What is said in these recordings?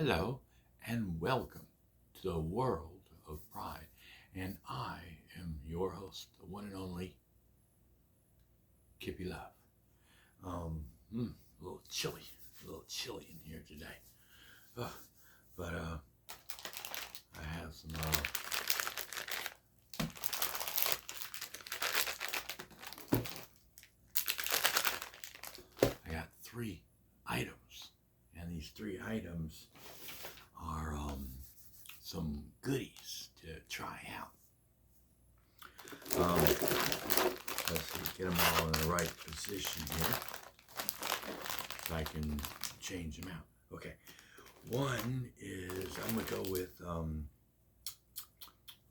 Hello and welcome to the world of pride. And I am your host, the one and only Kippy Love. A little chilly in here today. But I have some, I got 3 items. And these 3 items are some goodies to try out. Let's see, get them all in the right position here so I can change them out. Okay, one is, I'm going to go with,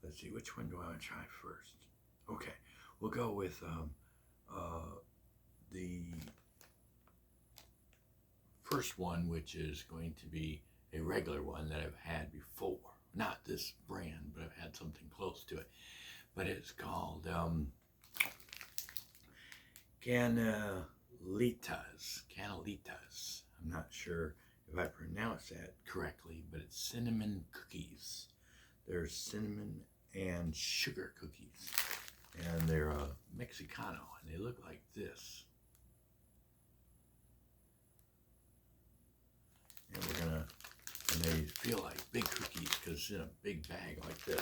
let's see, which one do I want to try first? Okay, we'll go with the first one, which is going to be a regular one that I've had before. Not this brand, but I've had something close to it. But it's called Canelitas. I'm not sure if I pronounce that correctly, but it's cinnamon cookies. They're cinnamon and sugar cookies. And they're Mexicano, and they look like this. And they feel like big cookies because it's in a big bag like this.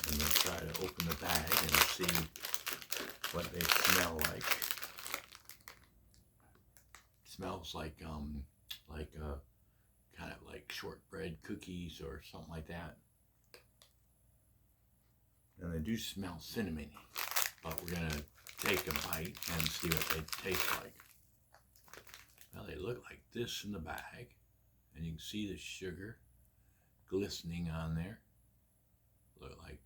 And we'll try to open the bag and see what they smell like. It smells like kind of like shortbread cookies or something like that. And they do smell cinnamony, but we're gonna take a bite and see what they taste like. Well, they look like this in the bag, and you can see the sugar glistening on there. Look like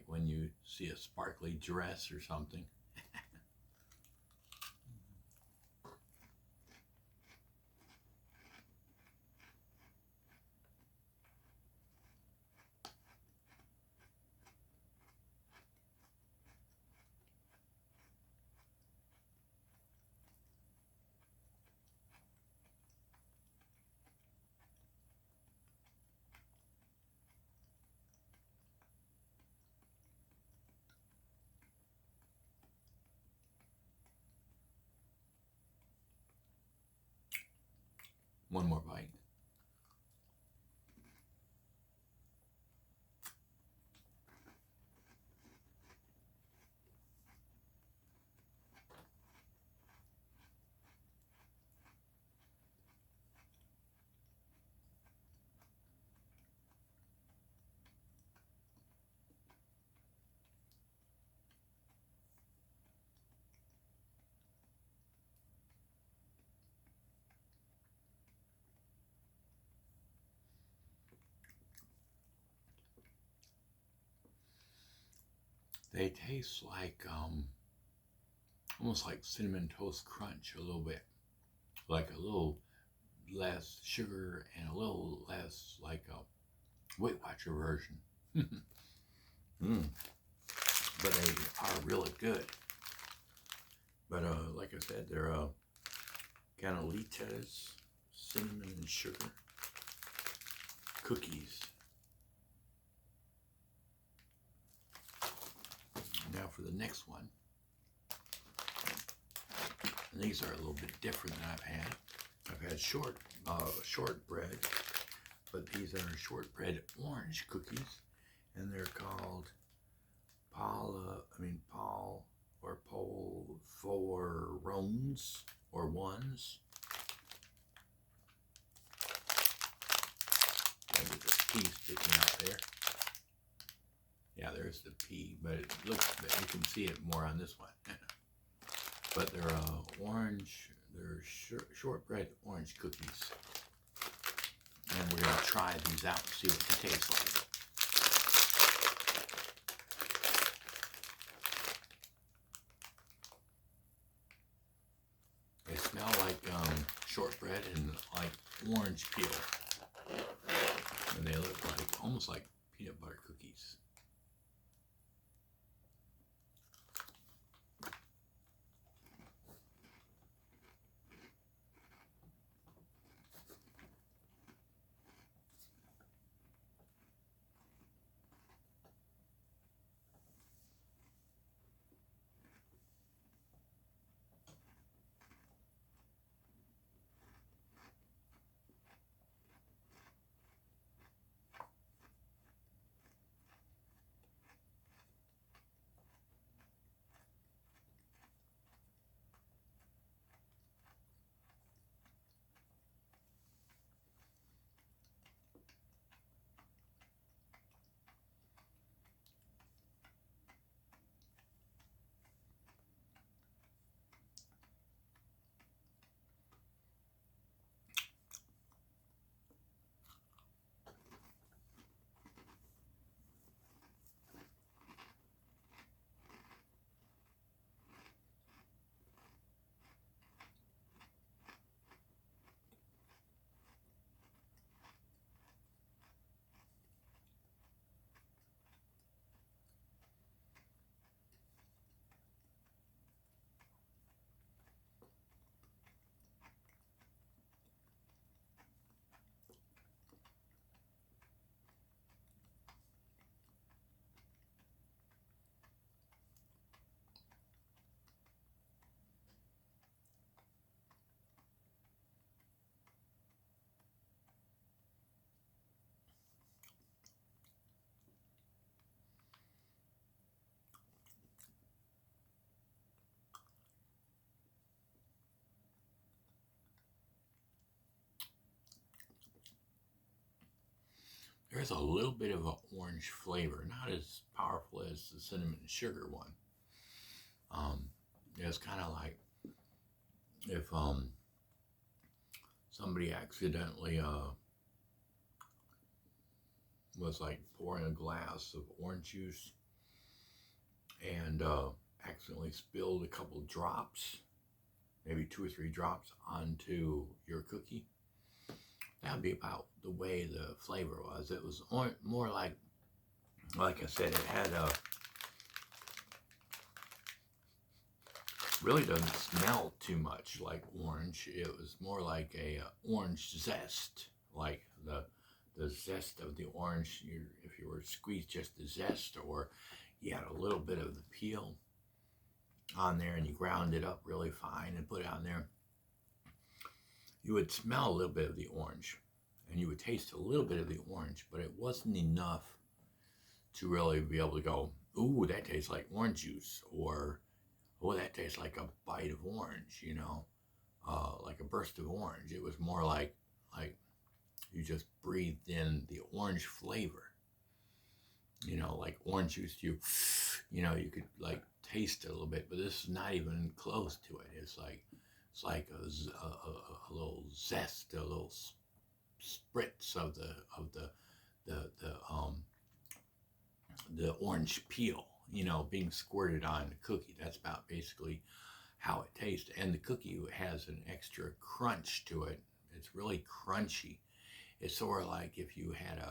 when you see a sparkly dress or something. One more bite. They taste like almost like Cinnamon Toast Crunch a little bit, like a little less sugar and a little less like a Weight Watcher version. But they are really good. But like I said, they're Canelitas cinnamon and sugar cookies. Now for the next one. And these are a little bit different than I've had. I've had shortbread, but these are shortbread orange cookies, and they're called Paul or Pole for Rones or Ones. Maybe the P sticking out there. Yeah, there's the P, but it looks, you can see it more on this one. But they're orange, they're shortbread orange cookies. And we're gonna try these out and see what they taste like. They smell like shortbread and like orange peel. And they look like, almost like peanut butter cookies. there's a little bit of an orange flavor, not as powerful as the cinnamon and sugar one. It's kind of like if somebody accidentally was like pouring a glass of orange juice and accidentally spilled a couple drops, maybe 2 or 3 drops onto your cookie. That would be about the way the flavor was. It was more like I said, it had a, really doesn't smell too much like orange. It was more like a orange zest, like the zest of the orange. If you were to squeeze just the zest, or you had a little bit of the peel on there and you ground it up really fine and put it on there, you would smell a little bit of the orange and you would taste a little bit of the orange, but it wasn't enough to really be able to go, ooh, that tastes like orange juice, or oh, that tastes like a bite of orange, like a burst of orange. It was more like you just breathed in the orange flavor. Like orange juice, you could like taste it a little bit, but this is not even close to it. It's like a little zest, a little spritz of the orange peel, being squirted on the cookie. That's about basically how it tastes. And the cookie has an extra crunch to it. It's really crunchy. It's sort of like if you had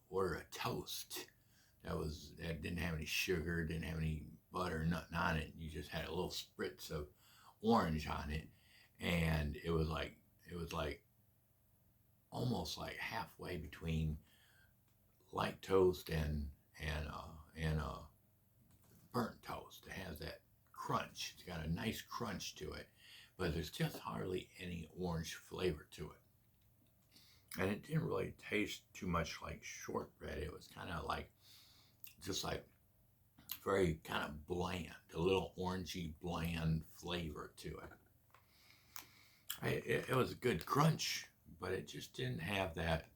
order a toast that didn't have any sugar, didn't have any butter, nothing on it. You just had a little spritz of orange on it, and it was like almost like halfway between light toast and burnt toast. It has that crunch. It's got a nice crunch to it, but there's just hardly any orange flavor to it. And it didn't really taste too much like shortbread. It was kind of like, just like very kind of bland, a little orangey bland flavor to it. It was a good crunch, but it just didn't have that.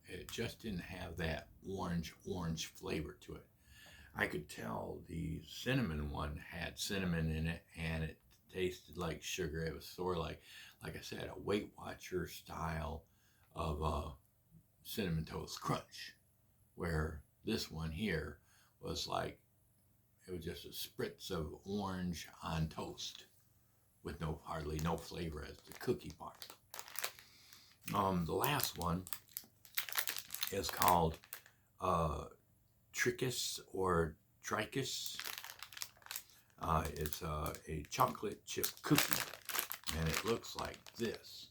It just didn't have that orange flavor to it. I could tell the cinnamon one had cinnamon in it, and it tasted like sugar. It was sort of like I said, a Weight Watcher style of cinnamon toast crunch, where this one here was like, it was just a spritz of orange on toast with hardly no flavor as the cookie part. The last one is called Tricus or Tricus. It's a chocolate chip cookie, and it looks like this.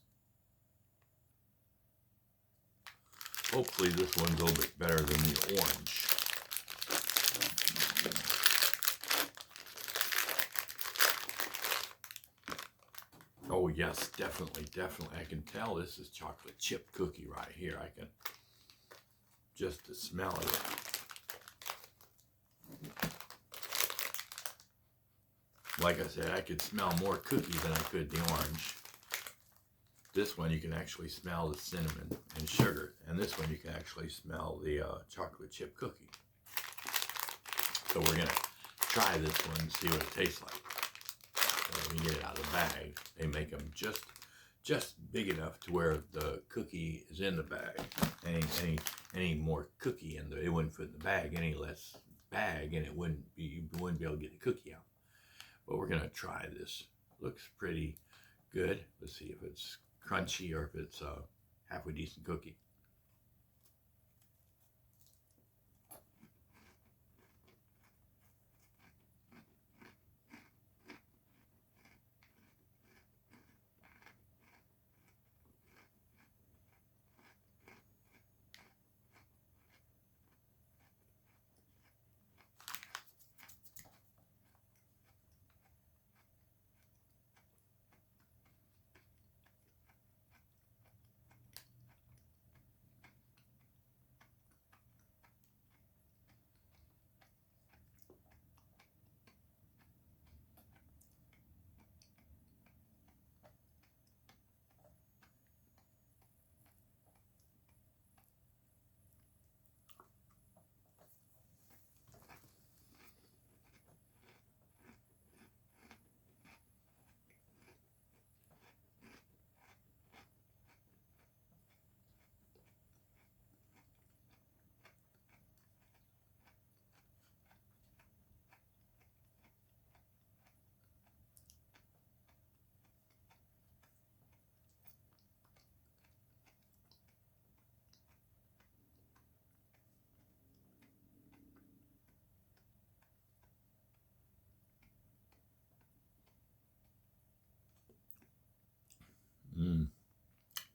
Hopefully this one's a little bit better than the orange. Oh yes, definitely. I can tell this is chocolate chip cookie right here. I can just smell it. Like I said, I could smell more cookie than I could the orange. This one you can actually smell the cinnamon and sugar, and this one you can actually smell the chocolate chip cookie. So we're gonna try this one and see what it tastes like. So when you get it out of the bag, they make them just big enough to where the cookie is in the bag. Any more cookie in there, it wouldn't fit in the bag. Any less bag, and you wouldn't be able to get the cookie out. But we're gonna try this. Looks pretty good. Let's see if it's crunchy or if it's a halfway decent cookie.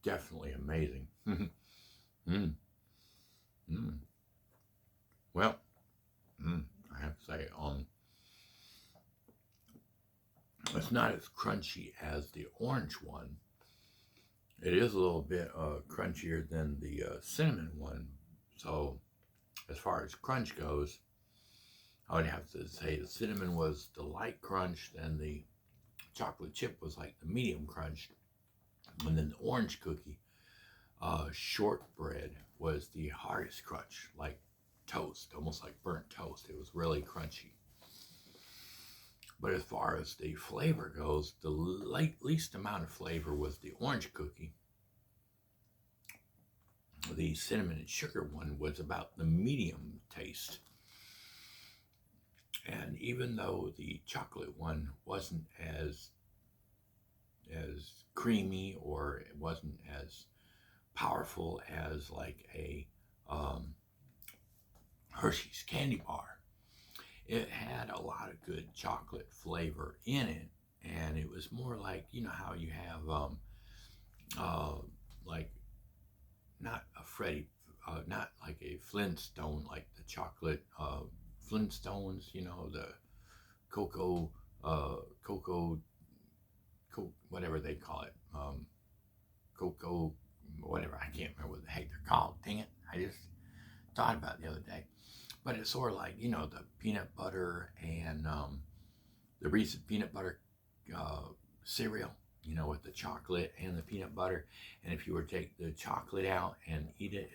definitely amazing. mm, mm. Well, I have to say, it's not as crunchy as the orange one. It is a little bit crunchier than the cinnamon one. So, as far as crunch goes, I would have to say the cinnamon was the light crunch, and the chocolate chip was like the medium crunch, and then the orange cookie shortbread was the hardest crunch, like toast, almost like burnt toast. It was really crunchy. But as far as the flavor goes, the least amount of flavor was the orange cookie. The cinnamon and sugar one was about the medium taste. And even though the chocolate one wasn't as creamy, or it wasn't as powerful as like a Hershey's candy bar, it had a lot of good chocolate flavor in it, and it was more like, you know how you have like not a Freddy, not like a Flintstone, like the chocolate Flintstones, you know, the cocoa, whatever they call it, cocoa, whatever, I can't remember what the heck they're called. Dang it, I just thought about it the other day. But it's sort of like, you know, the peanut butter and the Reese's peanut butter cereal, you know, with the chocolate and the peanut butter. And if you were to take the chocolate out and eat it,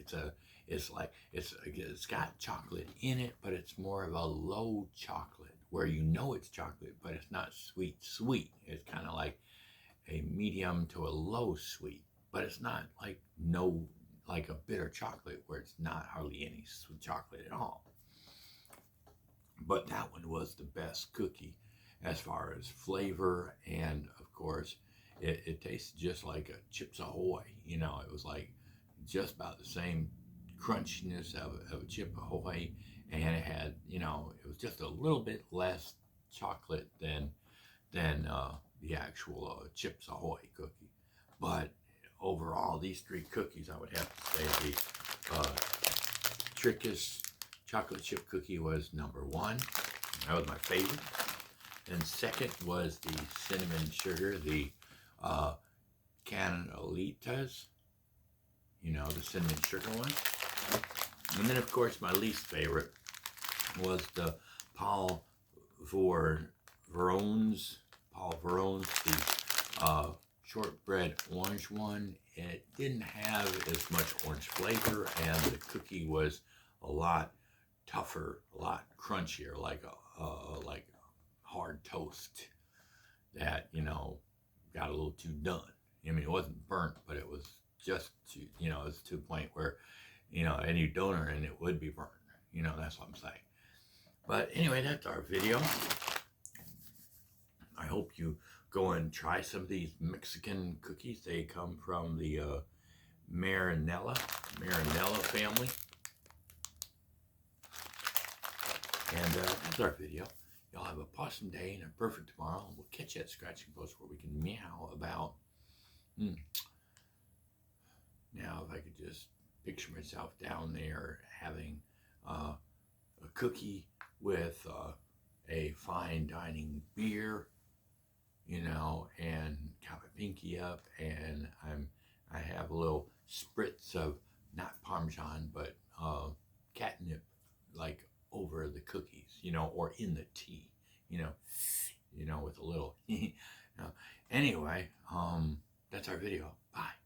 it's got chocolate in it, but it's more of a low chocolate, where you know it's chocolate, but it's not sweet. It's kind of like a medium to a low sweet, but it's not like like a bitter chocolate where it's not hardly any sweet chocolate at all. But that one was the best cookie as far as flavor, and of course, it tasted just like a Chips Ahoy. You know, it was like just about the same crunchiness of a Chip Ahoy, and it had, you know, it was just a little bit less chocolate than the actual Chips Ahoy cookie. But overall, these three cookies, I would have to say the Trickus chocolate chip cookie was number one. That was my favorite. And second was the cinnamon sugar, the Canelitas, you know, the cinnamon sugar one. And then, of course, my least favorite was the Paul Verone's, the shortbread orange one. It didn't have as much orange flavor, and the cookie was a lot tougher, a lot crunchier, like like hard toast that, you know, got a little too done. I mean, it wasn't burnt, but it was just too, you know, it's to a point where, you know, any donor and it would be burnt. You know, that's what I'm saying. But anyway, that's our video. I hope you go and try some of these Mexican cookies. They come from the Marinella family. And that's our video. Y'all have a awesome day and a perfect tomorrow. We'll catch you at Scratching Post where we can meow about. Now, if I could just picture myself down there having a cookie with a fine dining beer, you know, and got my pinky up, and I have a little spritz of not Parmesan but catnip, like over the cookies, you know, or in the tea, you know, with a little. Anyway, that's our video. Bye.